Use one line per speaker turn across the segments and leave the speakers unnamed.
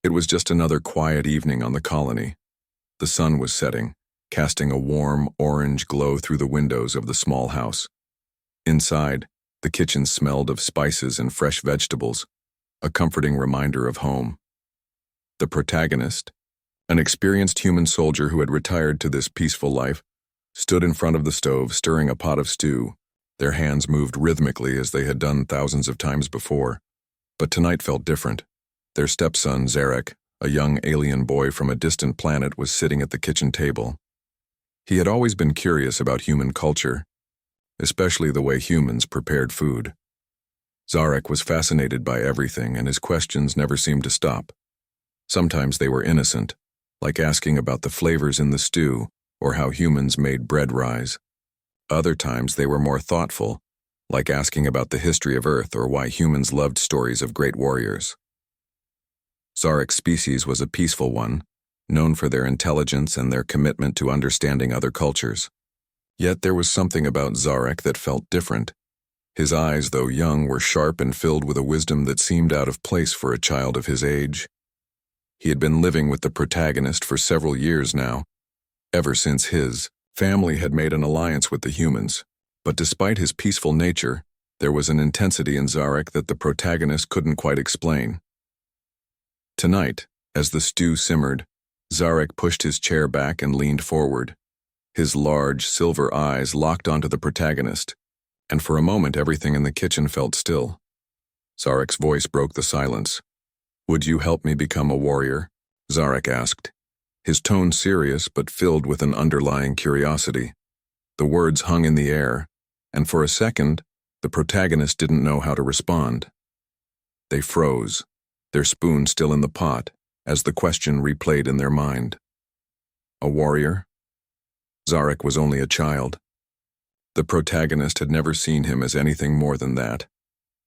It was just another quiet evening on the colony. The sun was setting, casting a warm, orange glow through the windows of the small house. Inside, the kitchen smelled of spices and fresh vegetables, a comforting reminder of home. The protagonist, an experienced human soldier who had retired to this peaceful life, stood in front of the stove stirring a pot of stew. Their hands moved rhythmically as they had done thousands of times before. But tonight felt different. Their stepson, Zarek, a young alien boy from a distant planet, was sitting at the kitchen table. He had always been curious about human culture, especially the way humans prepared food. Zarek was fascinated by everything, and his questions never seemed to stop. Sometimes they were innocent, like asking about the flavors in the stew or how humans made bread rise. Other times they were more thoughtful, like asking about the history of Earth or why humans loved stories of great warriors. Zarek's species was a peaceful one, known for their intelligence and their commitment to understanding other cultures. Yet there was something about Zarek that felt different. His eyes, though young, were sharp and filled with a wisdom that seemed out of place for a child of his age. He had been living with the protagonist for several years now, ever since his family had made an alliance with the humans. But despite his peaceful nature, there was an intensity in Zarek that the protagonist couldn't quite explain. Tonight, as the stew simmered, Zarek pushed his chair back and leaned forward. His large, silver eyes locked onto the protagonist, and for a moment everything in the kitchen felt still. Zarek's voice broke the silence. "Would you help me become a warrior?" Zarek asked, his tone serious but filled with an underlying curiosity. The words hung in the air, and for a second, the protagonist didn't know how to respond. They froze, their spoon still in the pot, as the question replayed in their mind. A warrior? Zarek was only a child. The protagonist had never seen him as anything more than that.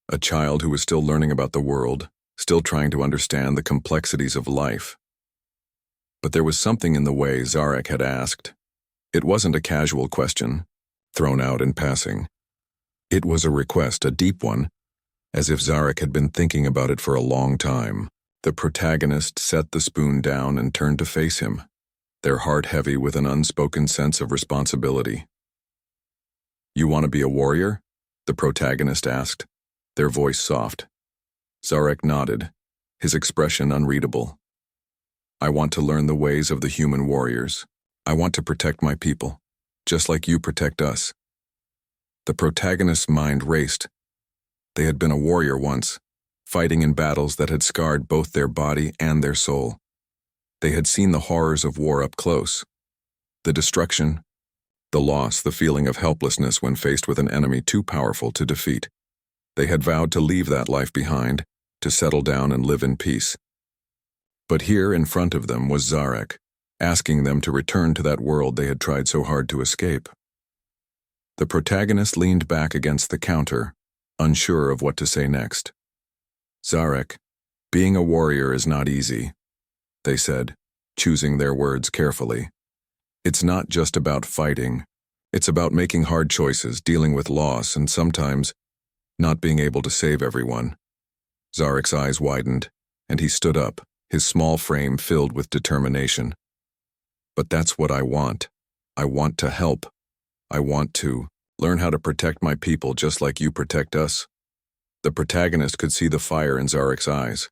A child who was still learning about the world, still trying to understand the complexities of life. But there was something in the way Zarek had asked. It wasn't a casual question, thrown out in passing. It was a request, a deep one, as if Zarek had been thinking about it for a long time. The protagonist set the spoon down and turned to face him, their heart heavy with an unspoken sense of responsibility. "You want to be a warrior?" the protagonist asked, their voice soft. Zarek nodded, his expression unreadable. "I want to learn the ways of the human warriors. I want to protect my people, just like you protect us." The protagonist's mind raced. They had been a warrior once, fighting in battles that had scarred both their body and their soul. They had seen the horrors of war up close. The destruction, the loss, the feeling of helplessness when faced with an enemy too powerful to defeat. They had vowed to leave that life behind, to settle down and live in peace. But here in front of them was Zarek, asking them to return to that world they had tried so hard to escape. The protagonist leaned back against the counter, unsure of what to say next. "Zarek, being a warrior is not easy," they said, choosing their words carefully. "It's not just about fighting. It's about making hard choices, dealing with loss, and sometimes not being able to save everyone." Zarek's eyes widened, and he stood up, his small frame filled with determination. "But that's what I want. I want to help. I want to learn how to protect my people just like you protect us." The protagonist could see the fire in Zarek's eyes.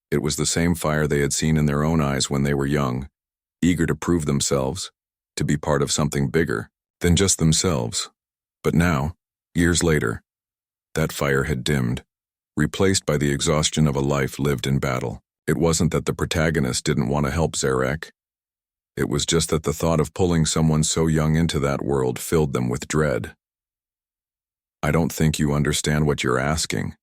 It was the same fire they had seen in their own eyes when they were young, eager to prove themselves, to be part of something bigger than just themselves. But now, years later, that fire had dimmed, replaced by the exhaustion of a life lived in battle. It wasn't that the protagonist didn't want to help Zarek. It was just that the thought of pulling someone so young into that world filled them with dread. "I don't think you understand what you're asking,"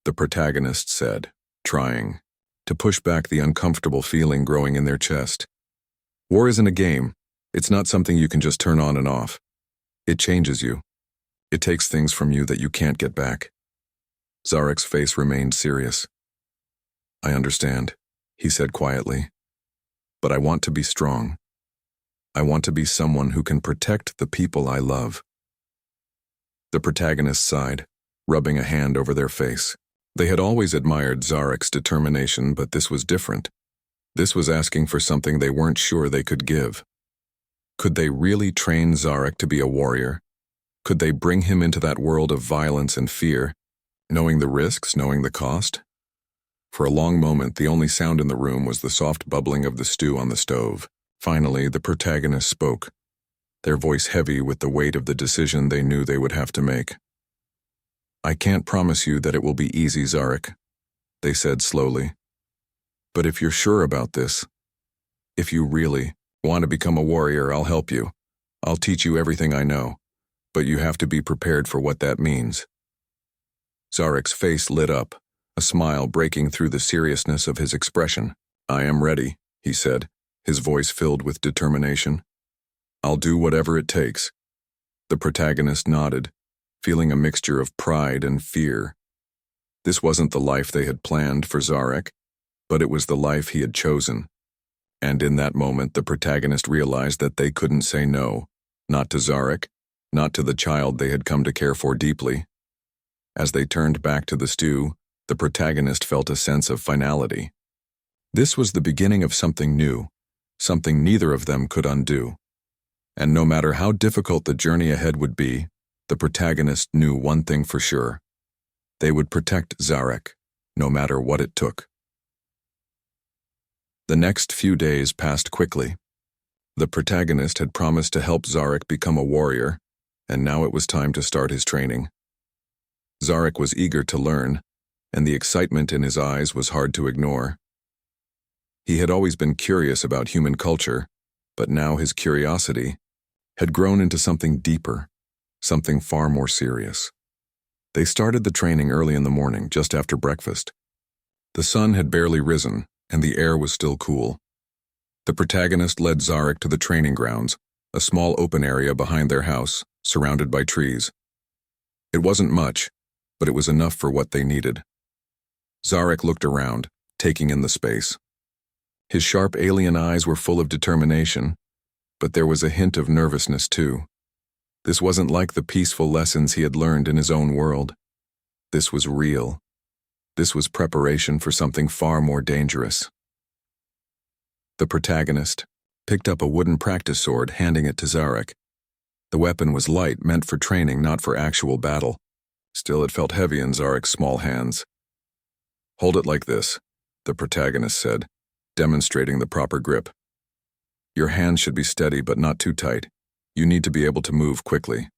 the protagonist said, trying to push back the uncomfortable feeling growing in their chest. "War isn't a game. It's not something you can just turn on and off. It changes you. It takes things from you that you can't get back." Zarek's face remained serious. "I understand," he said quietly. "But I want to be strong. I want to be someone who can protect the people I love." The protagonist sighed, rubbing a hand over their face. They had always admired Zarek's determination, but this was different. This was asking for something they weren't sure they could give. Could they really train Zarek to be a warrior? Could they bring him into that world of violence and fear, knowing the risks, knowing the cost? For a long moment, the only sound in the room was the soft bubbling of the stew on the stove. Finally, the protagonist spoke, their voice heavy with the weight of the decision they knew they would have to make. "I can't promise you that it will be easy, Zarek," they said slowly. "But if you're sure about this, if you really want to become a warrior, I'll help you. I'll teach you everything I know, but you have to be prepared for what that means." Zarek's face lit up, a smile breaking through the seriousness of his expression. "I am ready," he said, his voice filled with determination. "I'll do whatever it takes." The protagonist nodded, feeling a mixture of pride and fear. This wasn't the life they had planned for Zarek, but it was the life he had chosen. And in that moment, the protagonist realized that they couldn't say no, not to Zarek, not to the child they had come to care for deeply. As they turned back to the stew, the protagonist felt a sense of finality. This was the beginning of something new, something neither of them could undo. And no matter how difficult the journey ahead would be, the protagonist knew one thing for sure. They would protect Zarek, no matter what it took. The next few days passed quickly. The protagonist had promised to help Zarek become a warrior, and now it was time to start his training. Zarek was eager to learn, and the excitement in his eyes was hard to ignore. He had always been curious about human culture, but now his curiosity had grown into something deeper, something far more serious. They started the training early in the morning, just after breakfast. The sun had barely risen, and the air was still cool. The protagonist led Zarek to the training grounds, a small open area behind their house, surrounded by trees. It wasn't much, but it was enough for what they needed. Zarek looked around, taking in the space. His sharp alien eyes were full of determination, but there was a hint of nervousness too. This wasn't like the peaceful lessons he had learned in his own world. This was real. This was preparation for something far more dangerous. The protagonist picked up a wooden practice sword, handing it to Zarek. The weapon was light, meant for training, not for actual battle. Still, it felt heavy in Zarek's small hands. "Hold it like this," the protagonist said, demonstrating the proper grip. "Your hands should be steady but not too tight. You need to be able to move quickly."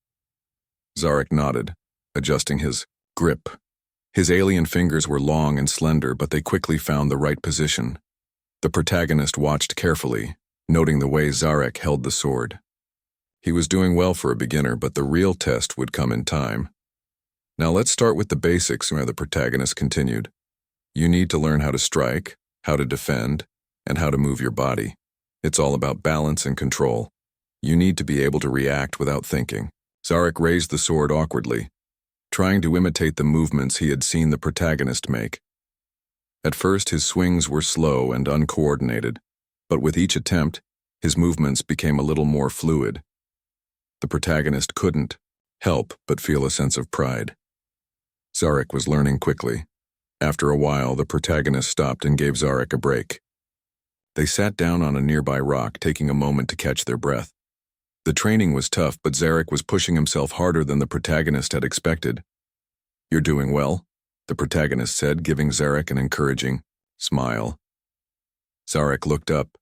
Zarek nodded, adjusting his grip. His alien fingers were long and slender, but they quickly found the right position. The protagonist watched carefully, noting the way Zarek held the sword. He was doing well for a beginner, but the real test would come in time. "Now let's start with the basics," the protagonist continued. "You need to learn how to strike, how to defend, and how to move your body. It's all about balance and control. You need to be able to react without thinking." Zarek raised the sword awkwardly, trying to imitate the movements he had seen the protagonist make. At first, his swings were slow and uncoordinated, but with each attempt, his movements became a little more fluid. The protagonist couldn't help but feel a sense of pride. Zarek was learning quickly. After a while, the protagonist stopped and gave Zarek a break. They sat down on a nearby rock, taking a moment to catch their breath. The training was tough, but Zarek was pushing himself harder than the protagonist had expected. "You're doing well," the protagonist said, giving Zarek an encouraging smile. Zarek looked up,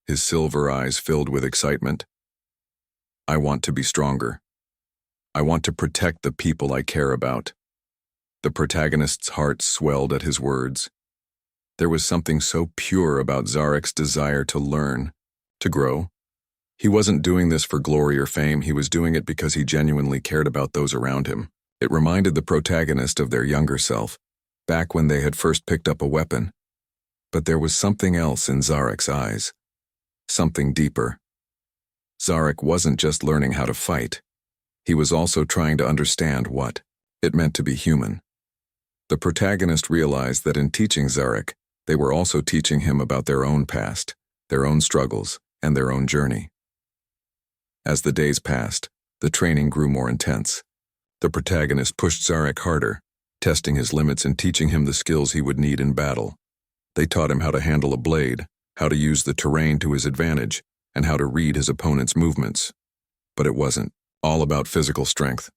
his silver eyes filled with excitement. "I want to be stronger. I want to protect the people I care about." The protagonist's heart swelled at his words. There was something so pure about Zarek's desire to learn, to grow. He wasn't doing this for glory or fame, he was doing it because he genuinely cared about those around him. It reminded the protagonist of their younger self, back when they had first picked up a weapon. But there was something else in Zarek's eyes, something deeper. Zarek wasn't just learning how to fight. He was also trying to understand what it meant to be human. The protagonist realized that in teaching Zarek, they were also teaching him about their own past, their own struggles, and their own journey. As the days passed, the training grew more intense. The protagonist pushed Zarek harder, testing his limits and teaching him the skills he would need in battle. They taught him how to handle a blade, how to use the terrain to his advantage, and how to read his opponent's movements. But it wasn't all about physical strength.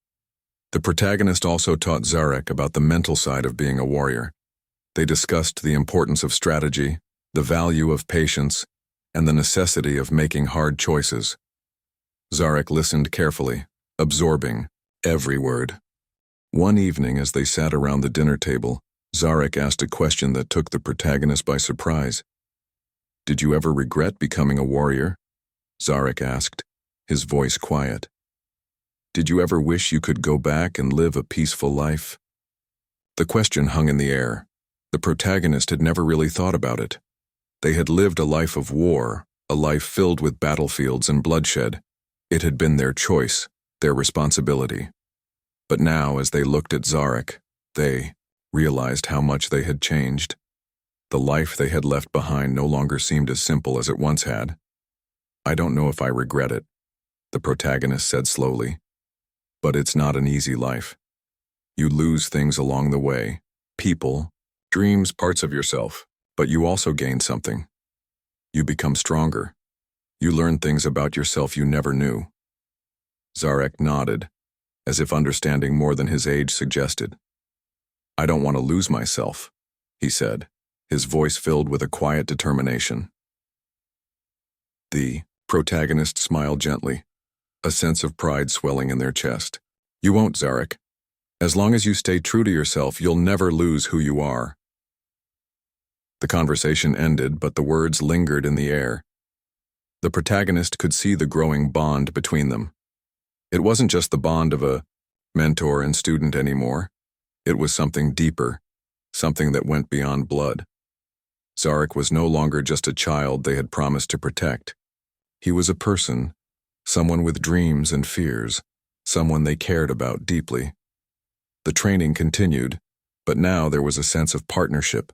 The protagonist also taught Zarek about the mental side of being a warrior. They discussed the importance of strategy, the value of patience, and the necessity of making hard choices. Zarek listened carefully, absorbing every word. One evening, as they sat around the dinner table, Zarek asked a question that took the protagonist by surprise. "Did you ever regret becoming a warrior?" Zarek asked, his voice quiet. "Did you ever wish you could go back and live a peaceful life?" The question hung in the air. The protagonist had never really thought about it. They had lived a life of war, a life filled with battlefields and bloodshed. It had been their choice, their responsibility. But now, as they looked at Zarek, they realized how much they had changed. The life they had left behind no longer seemed as simple as it once had. "I don't know if I regret it," the protagonist said slowly. "But it's not an easy life. You lose things along the way, people, dreams, parts of yourself, but you also gain something. You become stronger. You learn things about yourself you never knew." Zarek nodded, as if understanding more than his age suggested. "I don't want to lose myself," he said, his voice filled with a quiet determination. The protagonist smiled gently, a sense of pride swelling in their chest. "You won't, Zarek. As long as you stay true to yourself, you'll never lose who you are." The conversation ended, but the words lingered in the air. The protagonist could see the growing bond between them. It wasn't just the bond of a mentor and student anymore. It was something deeper, something that went beyond blood. Zarek was no longer just a child they had promised to protect. He was a person, someone with dreams and fears, someone they cared about deeply. The training continued, but now there was a sense of partnership.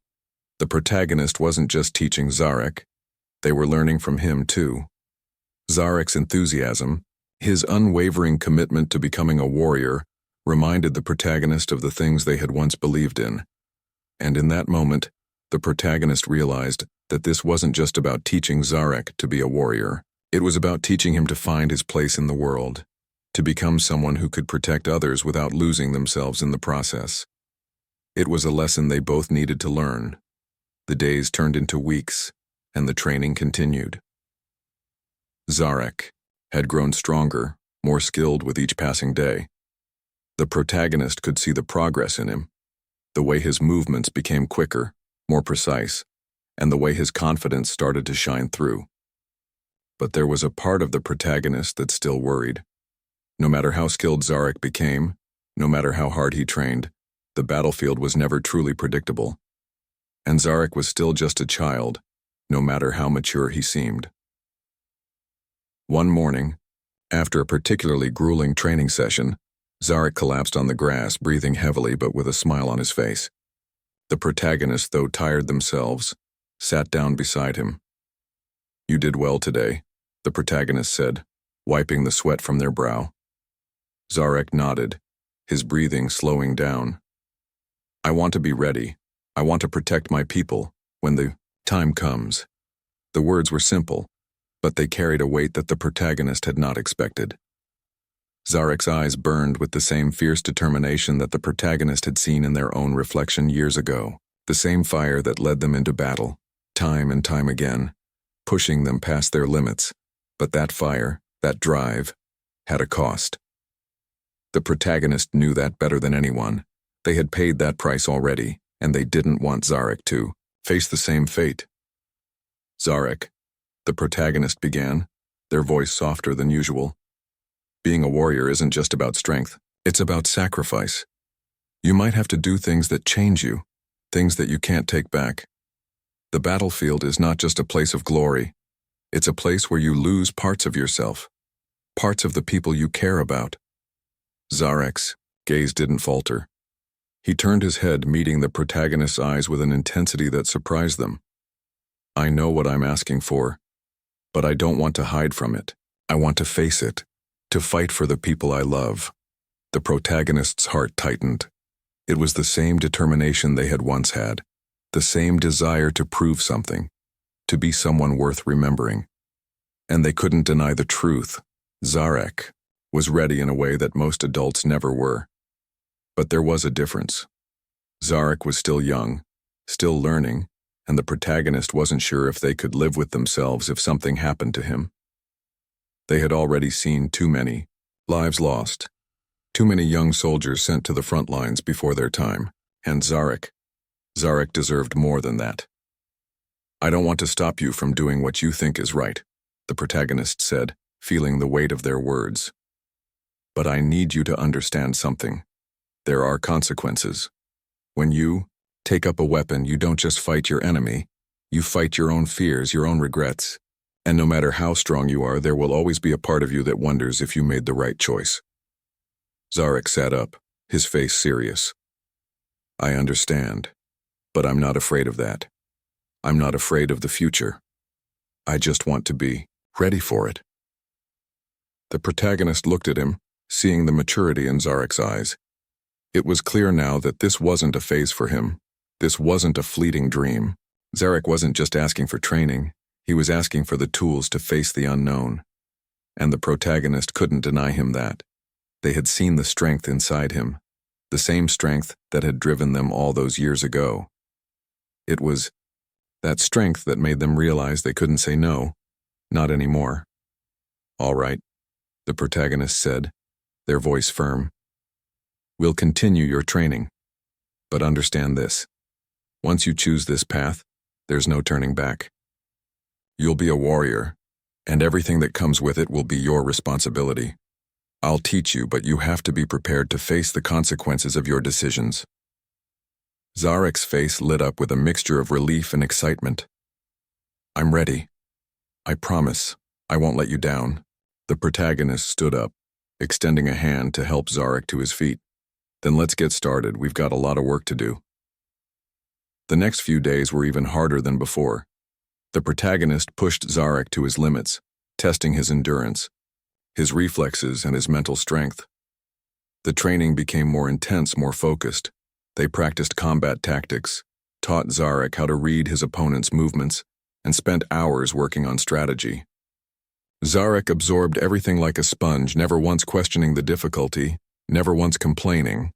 The protagonist wasn't just teaching Zarek, they were learning from him too. Zarek's enthusiasm, his unwavering commitment to becoming a warrior, reminded the protagonist of the things they had once believed in. And in that moment, the protagonist realized that this wasn't just about teaching Zarek to be a warrior. It was about teaching him to find his place in the world, to become someone who could protect others without losing themselves in the process. It was a lesson they both needed to learn. The days turned into weeks, and the training continued. Zarek had grown stronger, more skilled with each passing day. The protagonist could see the progress in him, the way his movements became quicker, more precise, and the way his confidence started to shine through. But there was a part of the protagonist that still worried. No matter how skilled Zarek became, no matter how hard he trained, the battlefield was never truly predictable. And Zarek was still just a child, no matter how mature he seemed. One morning, after a particularly grueling training session, Zarek collapsed on the grass, breathing heavily but with a smile on his face. The protagonists, though tired themselves, sat down beside him. "You did well today," the protagonist said, wiping the sweat from their brow. Zarek nodded, his breathing slowing down. "I want to be ready. I want to protect my people when the time comes." The words were simple, but they carried a weight that the protagonist had not expected. Zarek's eyes burned with the same fierce determination that the protagonist had seen in their own reflection years ago, the same fire that led them into battle, time and time again, pushing them past their limits. But that fire, that drive, had a cost. The protagonist knew that better than anyone. They had paid that price already, and they didn't want Zarek to face the same fate. "Zarek," the protagonist began, their voice softer than usual. "Being a warrior isn't just about strength, it's about sacrifice. You might have to do things that change you, things that you can't take back. The battlefield is not just a place of glory, it's a place where you lose parts of yourself, parts of the people you care about." Zarek's gaze didn't falter. He turned his head, meeting the protagonist's eyes with an intensity that surprised them. "I know what I'm asking for, but I don't want to hide from it. I want to face it, to fight for the people I love." The protagonist's heart tightened. It was the same determination they had once had, the same desire to prove something, to be someone worth remembering. And they couldn't deny the truth. Zarek was ready in a way that most adults never were. But there was a difference. Zarek was still young, still learning, and the protagonist wasn't sure if they could live with themselves if something happened to him. They had already seen too many lives lost, too many young soldiers sent to the front lines before their time, and Zarek deserved more than that. "I don't want to stop you from doing what you think is right," the protagonist said, feeling the weight of their words. "But I need you to understand something. There are consequences. When you take up a weapon, you don't just fight your enemy, you fight your own fears, your own regrets. And no matter how strong you are, there will always be a part of you that wonders if you made the right choice." Zarek sat up, his face serious. "I understand, but I'm not afraid of that. I'm not afraid of the future. I just want to be ready for it." The protagonist looked at him, seeing the maturity in Zarek's eyes. It was clear now that this wasn't a phase for him. This wasn't a fleeting dream. Zarek wasn't just asking for training. He was asking for the tools to face the unknown. And the protagonist couldn't deny him that. They had seen the strength inside him, the same strength that had driven them all those years ago. It was that strength that made them realize they couldn't say no, not anymore. "All right," the protagonist said, their voice firm. "We'll continue your training. But understand this. Once you choose this path, there's no turning back. You'll be a warrior, and everything that comes with it will be your responsibility. I'll teach you, but you have to be prepared to face the consequences of your decisions." Zarek's face lit up with a mixture of relief and excitement. "I'm ready. I promise I won't let you down." The protagonist stood up, extending a hand to help Zarek to his feet. "Then let's get started. We've got a lot of work to do." The next few days were even harder than before. The protagonist pushed Zarek to his limits, testing his endurance, his reflexes, and his mental strength. The training became more intense, more focused. They practiced combat tactics, taught Zarek how to read his opponent's movements, and spent hours working on strategy. Zarek absorbed everything like a sponge, never once questioning the difficulty, never once complaining.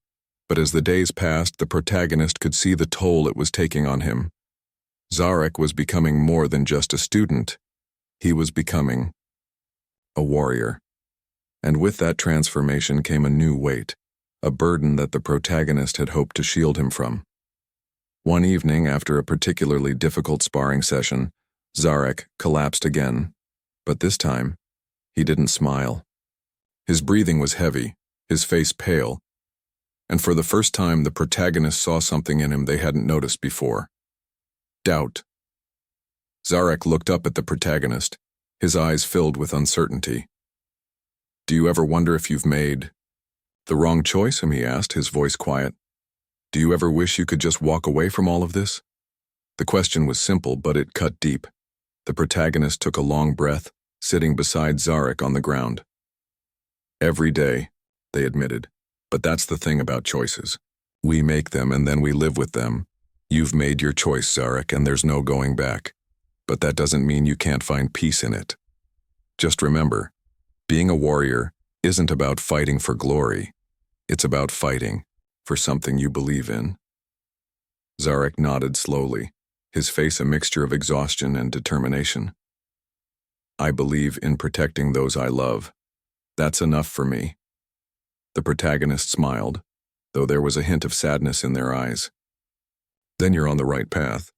But as the days passed, the protagonist could see the toll it was taking on him. Zarek was becoming more than just a student. He was becoming a warrior. And with that transformation came a new weight, a burden that the protagonist had hoped to shield him from. One evening, after a particularly difficult sparring session, Zarek collapsed again. But this time, he didn't smile. His breathing was heavy, his face pale, and for the first time the protagonist saw something in him they hadn't noticed before. Doubt. Zarek looked up at the protagonist, his eyes filled with uncertainty. "Do you ever wonder if you've made the wrong choice?" he asked, his voice quiet. "Do you ever wish you could just walk away from all of this?" The question was simple, but it cut deep. The protagonist took a long breath, sitting beside Zarek on the ground. "Every day," they admitted. "But that's the thing about choices. We make them and then we live with them. You've made your choice, Zarek, and there's no going back. But that doesn't mean you can't find peace in it. Just remember, being a warrior isn't about fighting for glory. It's about fighting for something you believe in." Zarek nodded slowly, his face a mixture of exhaustion and determination. "I believe in protecting those I love. That's enough for me." The protagonist smiled, though there was a hint of sadness in their eyes. "Then you're on the right path."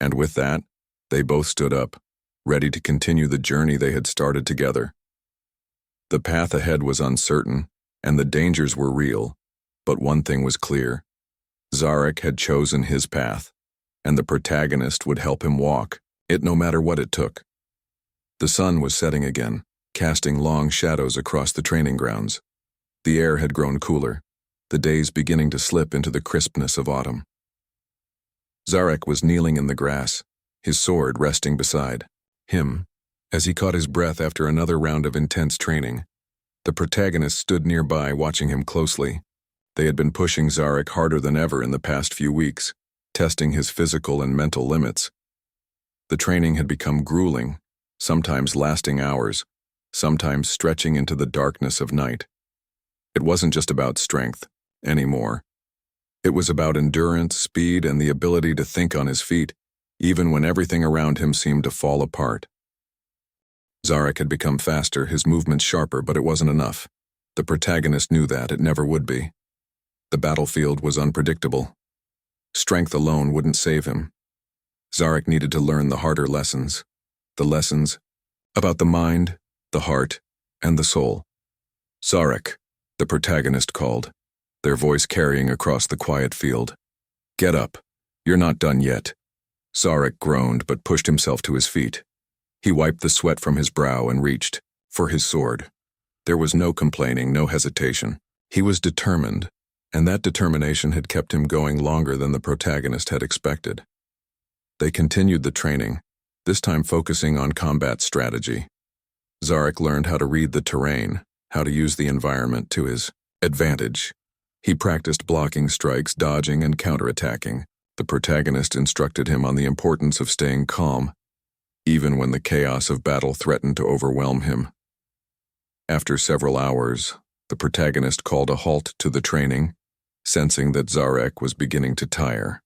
And with that, they both stood up, ready to continue the journey they had started together. The path ahead was uncertain, and the dangers were real, but one thing was clear. Zarek had chosen his path, and the protagonist would help him walk it no matter what it took. The sun was setting again, casting long shadows across the training grounds. The air had grown cooler, the days beginning to slip into the crispness of autumn. Zarek was kneeling in the grass, his sword resting beside him. As he caught his breath after another round of intense training, the protagonist stood nearby watching him closely. They had been pushing Zarek harder than ever in the past few weeks, testing his physical and mental limits. The training had become grueling, sometimes lasting hours, sometimes stretching into the darkness of night. It wasn't just about strength anymore. It was about endurance, speed, and the ability to think on his feet, even when everything around him seemed to fall apart. Zarek had become faster, his movements sharper, but it wasn't enough. The protagonist knew that it never would be. The battlefield was unpredictable. Strength alone wouldn't save him. Zarek needed to learn the harder lessons. The lessons about the mind, the heart, and the soul. Zarek, the protagonist called, their voice carrying across the quiet field. Get up. You're not done yet. Zarek groaned but pushed himself to his feet. He wiped the sweat from his brow and reached for his sword. There was no complaining, no hesitation. He was determined, and that determination had kept him going longer than the protagonist had expected. They continued the training, this time focusing on combat strategy. Zarek learned how to read the terrain, how to use the environment to his advantage. He practiced blocking strikes, dodging, and counterattacking. The protagonist instructed him on the importance of staying calm, even when the chaos of battle threatened to overwhelm him. After several hours, the protagonist called a halt to the training, sensing that Zarek was beginning to tire.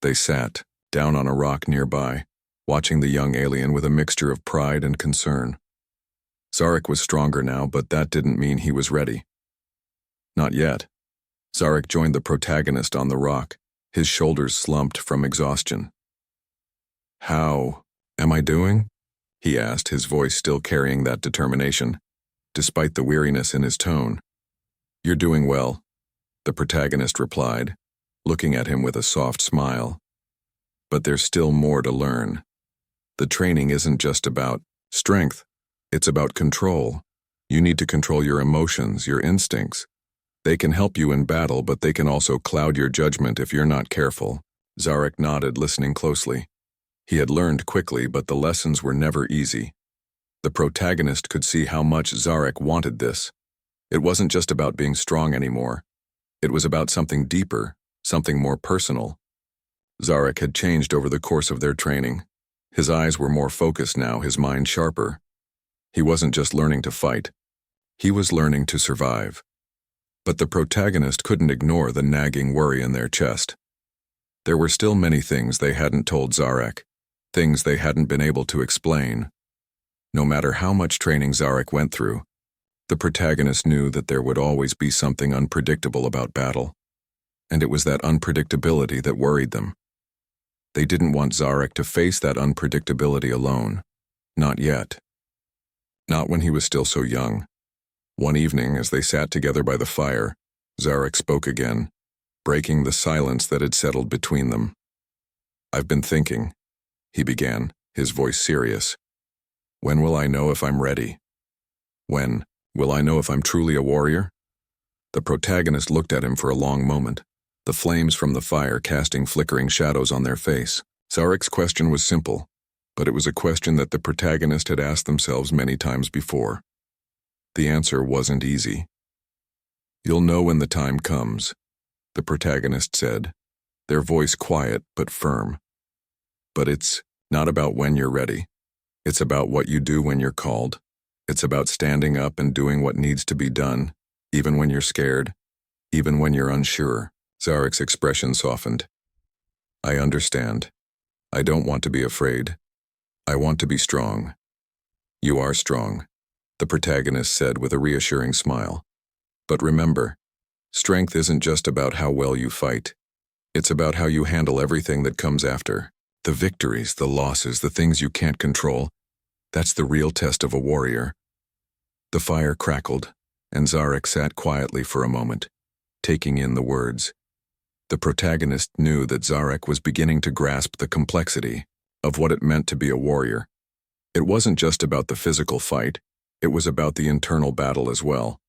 They sat down on a rock nearby, watching the young alien with a mixture of pride and concern. Zarek was stronger now, but that didn't mean he was ready. Not yet. Zarek joined the protagonist on the rock, his shoulders slumped from exhaustion. How am I doing? He asked, his voice still carrying that determination, despite the weariness in his tone. You're doing well, the protagonist replied, looking at him with a soft smile. But there's still more to learn. The training isn't just about strength, it's about control. You need to control your emotions, your instincts. They can help you in battle, but they can also cloud your judgment if you're not careful. Zarek nodded, listening closely. He had learned quickly, but the lessons were never easy. The protagonist could see how much Zarek wanted this. It wasn't just about being strong anymore. It was about something deeper, something more personal. Zarek had changed over the course of their training. His eyes were more focused now, his mind sharper. He wasn't just learning to fight. He was learning to survive. But the protagonist couldn't ignore the nagging worry in their chest. There were still many things they hadn't told Zarek, things they hadn't been able to explain. No matter how much training Zarek went through, the protagonist knew that there would always be something unpredictable about battle, and it was that unpredictability that worried them. They didn't want Zarek to face that unpredictability alone. Not yet. Not when he was still so young. One evening, as they sat together by the fire, Zarek spoke again, breaking the silence that had settled between them. I've been thinking, he began, his voice serious. When will I know if I'm ready? When will I know if I'm truly a warrior? The protagonist looked at him for a long moment, the flames from the fire casting flickering shadows on their face. Zarek's question was simple, but it was a question that the protagonist had asked themselves many times before. The answer wasn't easy. You'll know when the time comes, the protagonist said, their voice quiet but firm. But it's not about when you're ready. It's about what you do when you're called. It's about standing up and doing what needs to be done, even when you're scared, even when you're unsure. Zarek's expression softened. I understand. I don't want to be afraid. I want to be strong. You are strong, the protagonist said with a reassuring smile. But remember, strength isn't just about how well you fight. It's about how you handle everything that comes after. The victories, the losses, the things you can't control. That's the real test of a warrior. The fire crackled, and Zarek sat quietly for a moment, taking in the words. The protagonist knew that Zarek was beginning to grasp the complexity of what it meant to be a warrior. It wasn't just about the physical fight, it was about the internal battle as well.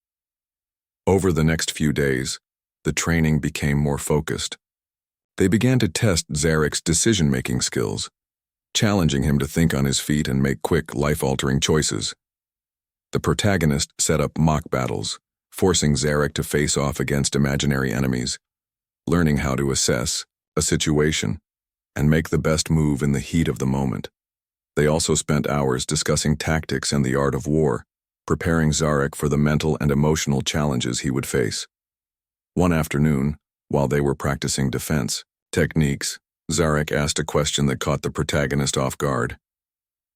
Over the next few days, the training became more focused. They began to test Zarek's decision-making skills, challenging him to think on his feet and make quick, life-altering choices. The protagonist set up mock battles, forcing Zarek to face off against imaginary enemies, learning how to assess a situation and make the best move in the heat of the moment. They also spent hours discussing tactics and the art of war, preparing Zarek for the mental and emotional challenges he would face. One afternoon, while they were practicing defense techniques, Zarek asked a question that caught the protagonist off guard.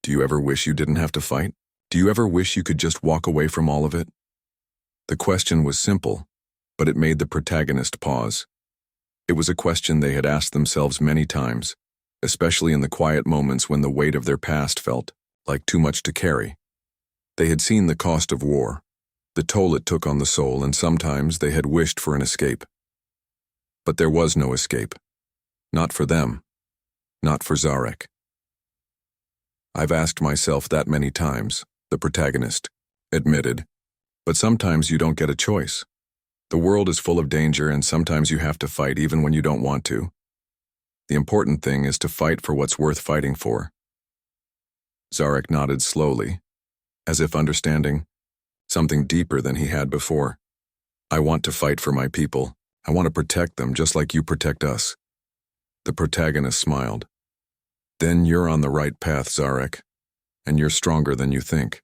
Do you ever wish you didn't have to fight? Do you ever wish you could just walk away from all of it? The question was simple, but it made the protagonist pause. It was a question they had asked themselves many times, especially in the quiet moments when the weight of their past felt like too much to carry. They had seen the cost of war, the toll it took on the soul, and sometimes they had wished for an escape. But there was no escape. Not for them. Not for Zarek. I've asked myself that many times, the protagonist admitted, but sometimes you don't get a choice. The world is full of danger, and sometimes you have to fight even when you don't want to. The important thing is to fight for what's worth fighting for. Zarek nodded slowly, as if understanding something deeper than he had before. I want to fight for my people. I want to protect them just like you protect us. The protagonist smiled. Then you're on the right path, Zarek, and you're stronger than you think.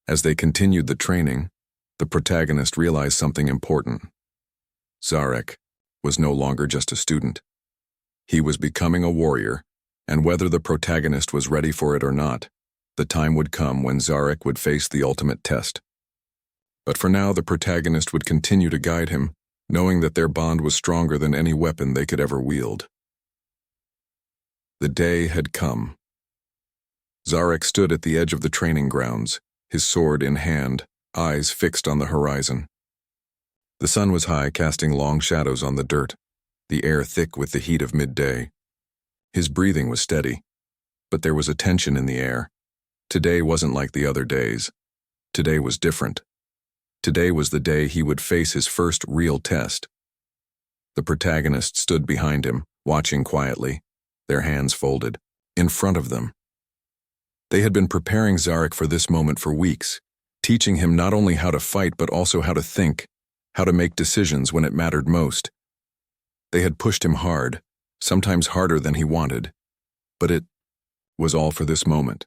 As they continued the training, the protagonist realized something important. Zarek was no longer just a student. He was becoming a warrior, and whether the protagonist was ready for it or not, the time would come when Zarek would face the ultimate test. But for now, the protagonist would continue to guide him, knowing that their bond was stronger than any weapon they could ever wield. The day had come. Zarek stood at the edge of the training grounds, his sword in hand, eyes fixed on the horizon. The sun was high, casting long shadows on the dirt, the air thick with the heat of midday. His breathing was steady, but there was a tension in the air. Today wasn't like the other days. Today was different. Today was the day he would face his first real test. The protagonist stood behind him, watching quietly, their hands folded, in front of them. They had been preparing Zarek for this moment for weeks, teaching him not only how to fight but also how to think, how to make decisions when it mattered most. They had pushed him hard, sometimes harder than he wanted, but it was all for this moment.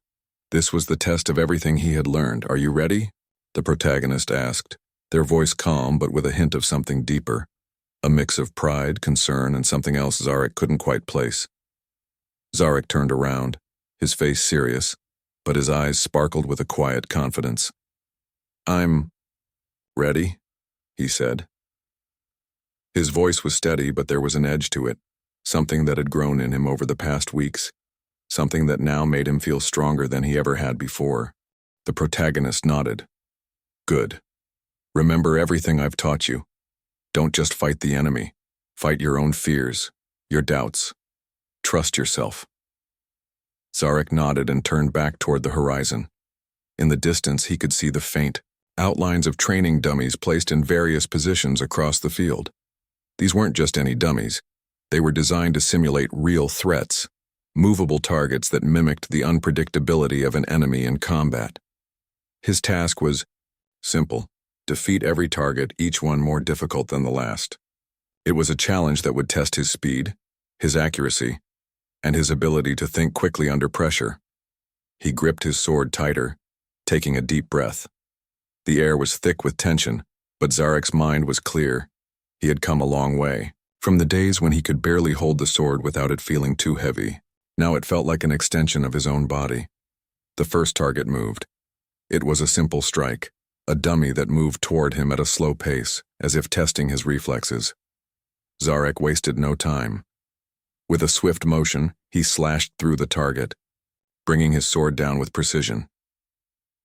This was the test of everything he had learned. Are you ready? The protagonist asked, their voice calm but with a hint of something deeper, a mix of pride, concern, and something else Zarek couldn't quite place. Zarek turned around, his face serious, but his eyes sparkled with a quiet confidence. I'm ready, he said. His voice was steady, but there was an edge to it, something that had grown in him over the past weeks, something that now made him feel stronger than he ever had before. The protagonist nodded. Good. Remember everything I've taught you. Don't just fight the enemy. Fight your own fears, your doubts. Trust yourself. Zarek nodded and turned back toward the horizon. In the distance, he could see the faint outlines of training dummies placed in various positions across the field. These weren't just any dummies. They were designed to simulate real threats, movable targets that mimicked the unpredictability of an enemy in combat. His task was simple: defeat every target, each one more difficult than the last. It was a challenge that would test his speed, his accuracy, and his ability to think quickly under pressure. He gripped his sword tighter, taking a deep breath. The air was thick with tension, but Zarek's mind was clear. He had come a long way. From the days when he could barely hold the sword without it feeling too heavy, now it felt like an extension of his own body. The first target moved. It was a simple strike, a dummy that moved toward him at a slow pace, as if testing his reflexes. Zarek wasted no time. With a swift motion, he slashed through the target, bringing his sword down with precision.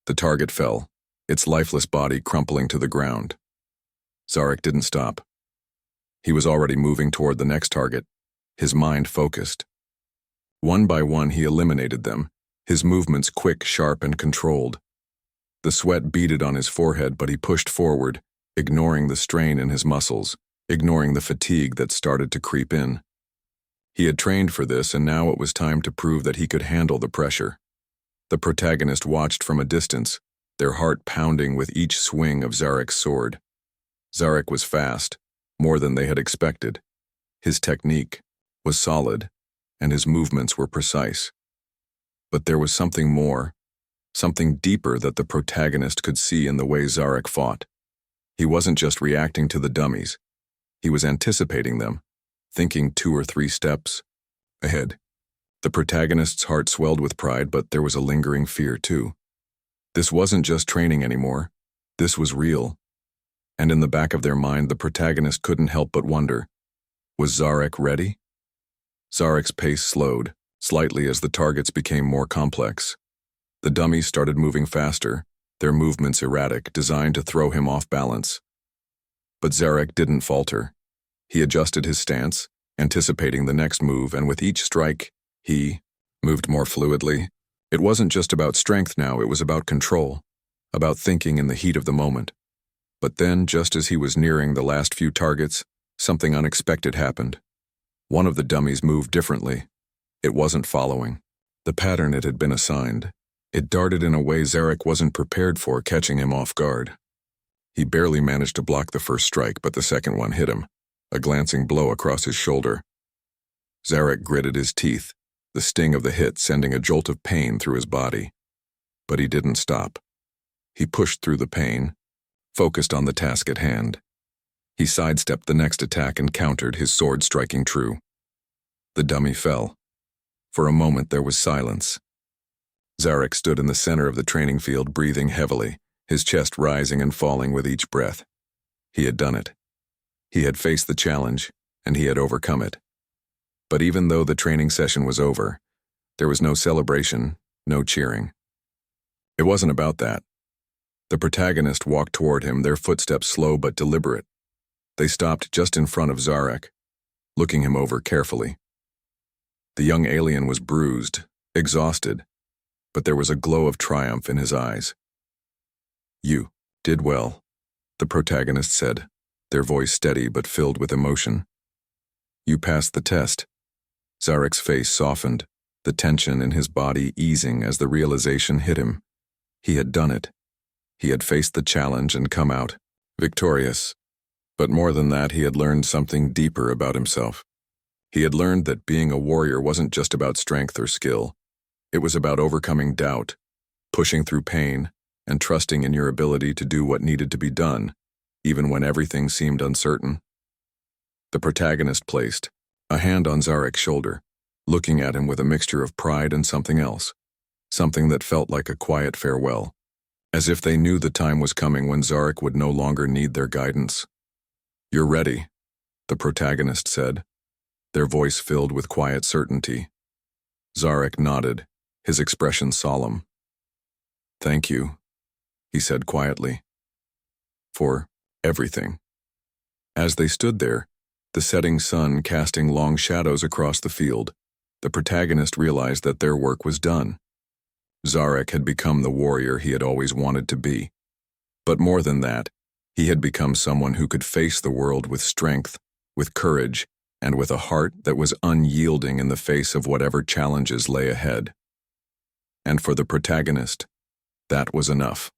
The target fell, its lifeless body crumpling to the ground. Zarek didn't stop. He was already moving toward the next target, his mind focused. One by one, he eliminated them, his movements quick, sharp, and controlled. The sweat beaded on his forehead, but he pushed forward, ignoring the strain in his muscles, ignoring the fatigue that started to creep in. He had trained for this, and now it was time to prove that he could handle the pressure. The protagonist watched from a distance, their heart pounding with each swing of Zarek's sword. Zarek was fast, more than they had expected. His technique was solid, and his movements were precise. But there was something more, something deeper that the protagonist could see in the way Zarek fought. He wasn't just reacting to the dummies. He was anticipating them, thinking 2 or 3 steps ahead. The protagonist's heart swelled with pride, but there was a lingering fear too. This wasn't just training anymore. This was real. And in the back of their mind, the protagonist couldn't help but wonder, was Zarek ready? Zarek's pace slowed, slightly as the targets became more complex. The dummies started moving faster, their movements erratic, designed to throw him off balance. But Zarek didn't falter. He adjusted his stance, anticipating the next move, and with each strike, he moved more fluidly. It wasn't just about strength now, it was about control, about thinking in the heat of the moment. But then, just as he was nearing the last few targets, something unexpected happened. One of the dummies moved differently. It wasn't following the pattern it had been assigned. It darted in a way Zarek wasn't prepared for, catching him off guard. He barely managed to block the first strike, but the second one hit him, a glancing blow across his shoulder. Zarek gritted his teeth, the sting of the hit sending a jolt of pain through his body. But he didn't stop. He pushed through the pain, focused on the task at hand. He sidestepped the next attack and countered, his sword striking true. The dummy fell. For a moment there was silence. Zarek stood in the center of the training field, breathing heavily, his chest rising and falling with each breath. He had done it. He had faced the challenge, and he had overcome it. But even though the training session was over, there was no celebration, no cheering. It wasn't about that. The protagonist walked toward him, their footsteps slow but deliberate. They stopped just in front of Zarek, looking him over carefully. The young alien was bruised, exhausted, but there was a glow of triumph in his eyes. "You did well," the protagonist said, their voice steady but filled with emotion. "You passed the test." Zarek's face softened, the tension in his body easing as the realization hit him. He had done it. He had faced the challenge and come out victorious. But more than that, he had learned something deeper about himself. He had learned that being a warrior wasn't just about strength or skill. It was about overcoming doubt, pushing through pain, and trusting in your ability to do what needed to be done, even when everything seemed uncertain. The protagonist placed a hand on Zarek's shoulder, looking at him with a mixture of pride and something else, something that felt like a quiet farewell, as if they knew the time was coming when Zarek would no longer need their guidance. "You're ready," the protagonist said, their voice filled with quiet certainty. Zarek nodded, his expression solemn. "Thank you," he said quietly, "for everything." As they stood there, the setting sun casting long shadows across the field, the protagonist realized that their work was done. Zarek had become the warrior he had always wanted to be. But more than that, he had become someone who could face the world with strength, with courage, and with a heart that was unyielding in the face of whatever challenges lay ahead. And for the protagonist, that was enough.